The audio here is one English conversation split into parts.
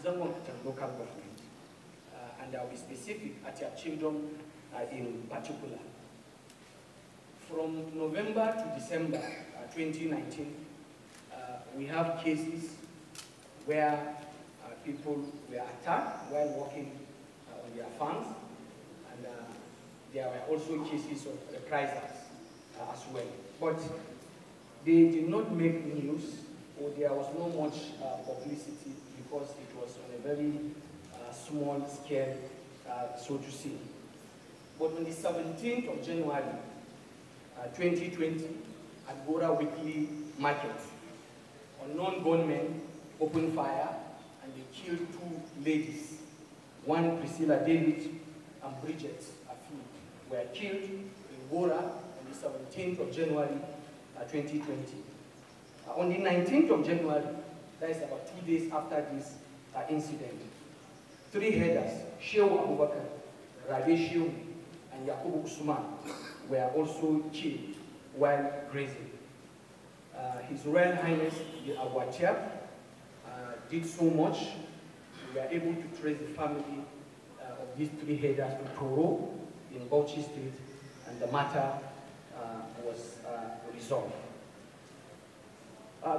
Zangon local government. And I'll be specific at your children in particular. From November to December 2019, we have cases where people were attacked while working on their farms, and there were also cases of reprisals as well. But they did not make news, or there was not much publicity because it was on a very small scale, so to say. But on the 17th of January 2020, at Bora Weekly Market, unknown gunmen opened fire and they killed two ladies. One, Priscilla David, and Bridget Afi, were killed in Bora on the 17th of January 2020. On the 19th of January, that is about 2 days after this incident, three herders, Shehu Abubakar, Rabi Shehu, and Yakubu Usman, were also killed while grazing. His Royal Highness, the Aguatiab, did so much. We were able to trace the family of these three herders to Toro in Bauchi State, and the matter was resolved.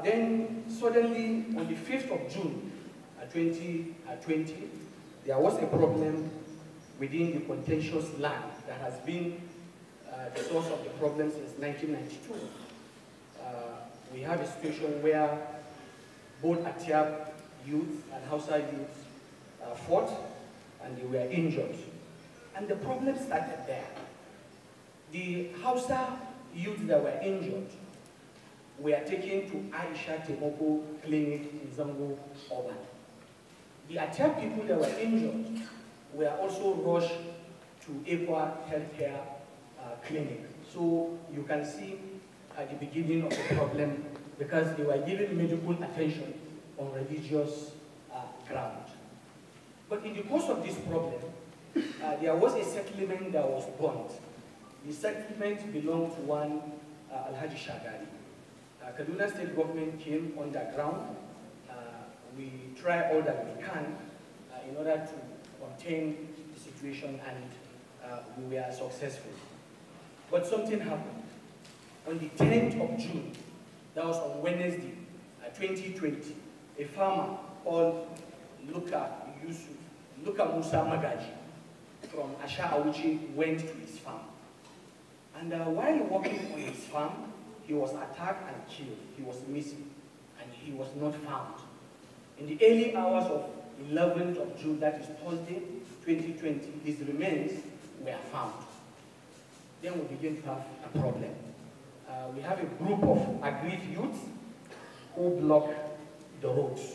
Then suddenly, on the 5th of June 2020, there was a problem within the contentious land that has been the source of the problem since 1992. We have a situation where both Atiab youth and Hausa youth fought and they were injured. And the problem started there. The Hausa youth that were injured were taken to Aisha Temoko Clinic in Zango Urban. The Atiab people that were injured were also rushed to Equa Healthcare Clinic. So you can see at the beginning of the problem, because they were given medical attention on religious ground. But in the course of this problem, there was a settlement that was burnt. The settlement belonged to one Alhaji Shagari. Kaduna State government came underground. We try all that we can in order to contain the situation, and we were successful. But something happened. On the 10th of June, that was on Wednesday, 2020, a farmer called Luka Musa Magaji from Asha Awuchi went to his farm. And while working on his farm, he was attacked and killed. He was missing, and he was not found. In the early hours of 11th of June, that is Thursday, 2020, his remains were found. Then we begin to have a problem. We have a group of aggrieved youths who block the roads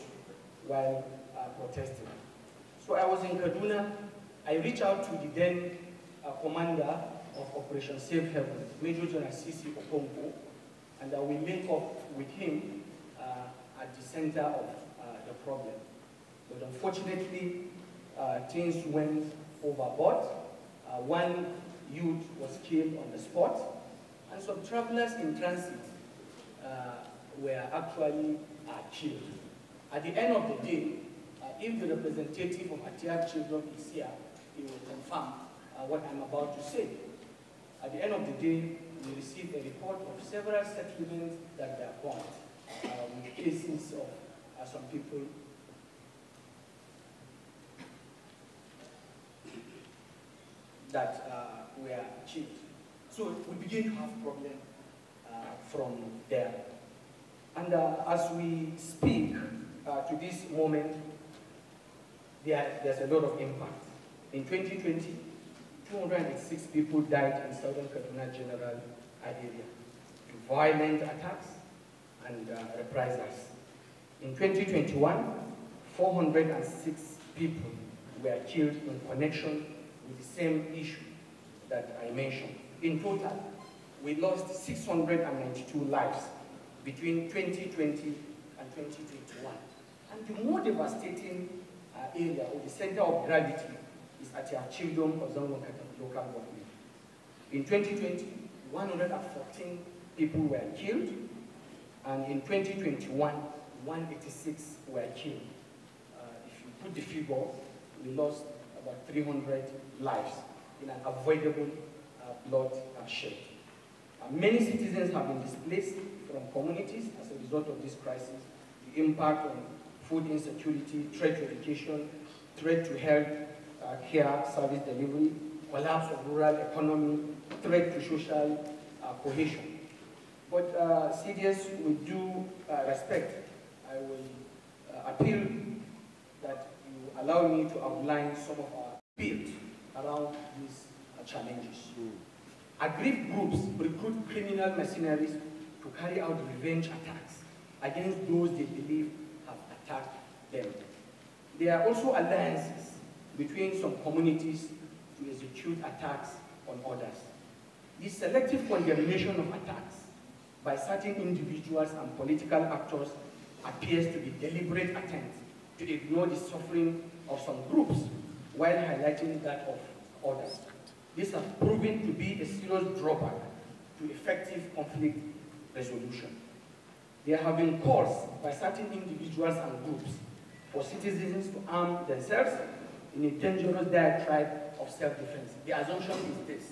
while protesting. So I was in Kaduna. I reached out to the then commander of Operation Safe Haven, Major General C.C. Okongo, and we linked up with him at the center of the problem. But unfortunately, things went overboard. One youth was killed on the spot, and some travelers in transit were actually killed. At the end of the day, if the representative of Atiab children is here, he will confirm what I'm about to say. At the end of the day, we received a report of several settlements that were burnt, with cases of some people that were killed. So we begin to have problems from there. And as we speak to this moment, there's a lot of impact. In 2020, 206 people died in southern Kaduna General area to violent attacks and reprisals. In 2021, 406 people were killed in connection with the same issue that I mentioned. In total, we lost 692 lives between 2020 and 2021. And the more devastating area, or the center of gravity, is at your children of Zango local government. In 2020, 114 people were killed, and in 2021, 186 were killed. If you put the figure, we lost about 300 lives in an avoidable bloodshed. Many citizens have been displaced from communities as a result of this crisis. The impact on food insecurity, threat to education, threat to health care service delivery, collapse of rural economy, threat to social cohesion. But CDS, with due respect, I will appeal that you allow me to outline some of our build around these challenges. Aggrieved groups recruit criminal mercenaries to carry out revenge attacks against those they believe have attacked them. There are also alliances between some communities to execute attacks on others. The selective condemnation of attacks by certain individuals and political actors appears to be deliberate attempts to ignore the suffering of some groups while highlighting that of others. This has proven to be a serious drawback to effective conflict resolution. There have been calls by certain individuals and groups for citizens to arm themselves in a dangerous diatribe of self-defense. The assumption is this: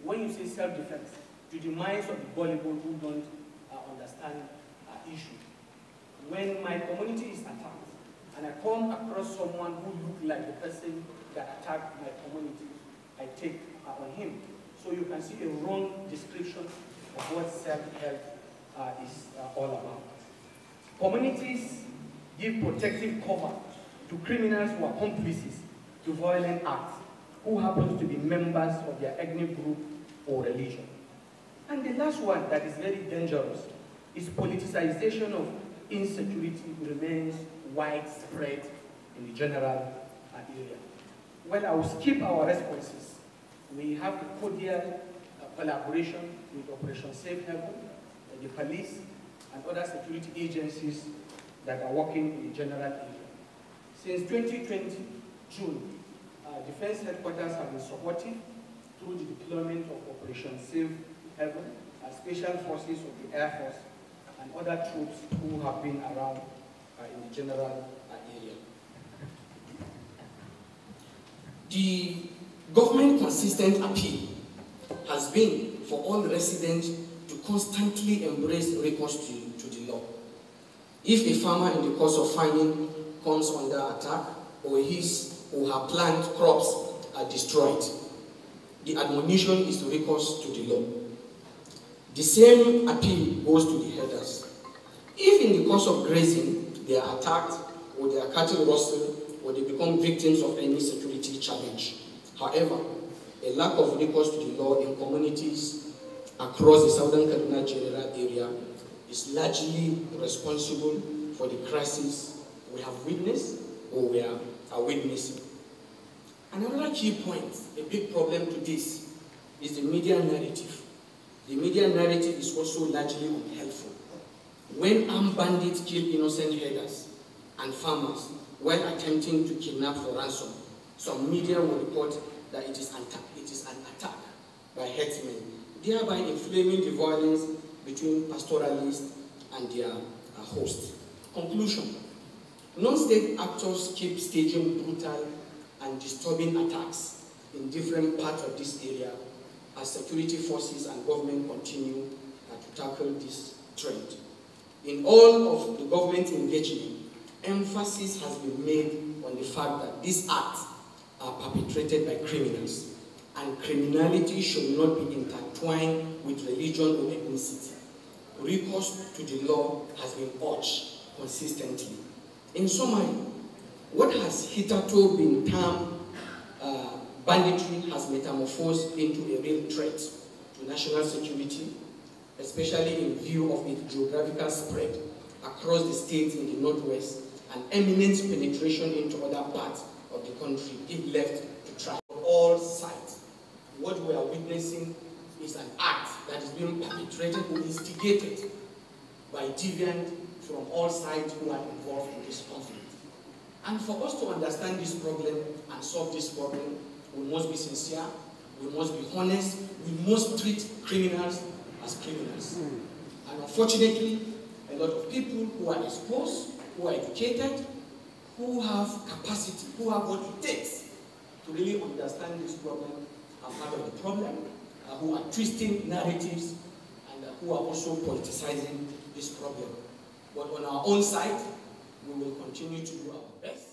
when you say self-defense, to the minds of the gullible who don't understand issue, when my community is attacked and I come across someone who looks like the person that attacked my community, I take on him. So you can see a wrong description of what self-help is all about. Communities give protective cover to criminals who are accomplices to violent acts, who happen to be members of their ethnic group or religion. And the last one that is very dangerous is politicization of insecurity remains widespread in the general area. Well, I will skip our responses. We have a cordial collaboration with Operation Safe Haven, the police, and other security agencies that are working in the general area. Since 2020, June, defense headquarters have been supportive through the deployment of Operation Safe Haven, special forces of the Air Force, and other troops who have been around in the general area. The government's consistent appeal has been for all residents to constantly embrace recourse to the law. If a farmer in the course of farming comes under attack or his or her plant crops are destroyed, the admonition is to recourse to the law. The same appeal goes to the herders. If in the course of grazing they are attacked or their cattle rustle or they become victims of any security challenge, however, a lack of recourse to the law in communities across the southern Kaduna general area is largely responsible for the crisis we have witnessed or we are witnessing. Another key point, a big problem to this, is the media narrative. The media narrative is also largely unhelpful. When armed bandits kill innocent herders and farmers while attempting to kidnap for ransom, some media will report that it is an attack by herdsmen, thereby inflaming the violence between pastoralists and their hosts. Conclusion: non-state actors keep staging brutal and disturbing attacks in different parts of this area as security forces and government continue to tackle this trend. In all of the government engagement, emphasis has been made on the fact that these acts are perpetrated by criminals, and criminality should not be intertwined with religion or ethnicity. Recourse to the law has been urged consistently. In summary, what has hitherto been termed banditry has metamorphosed into a real threat to national security, especially in view of its geographical spread across the states in the northwest and eminent penetration into other parts of the country if left to try. On all sides, what we are witnessing is an act that is being perpetrated or instigated by deviants from all sides who are involved in this conflict. And for us to understand this problem and solve this problem, we must be sincere, we must be honest, we must treat criminals as criminals. And unfortunately, a lot of people who are exposed, who are educated, who have capacity, who have what it takes to really understand this problem, are part of the problem, who are twisting narratives, and who are also politicizing this problem. But on our own side, we will continue to do our best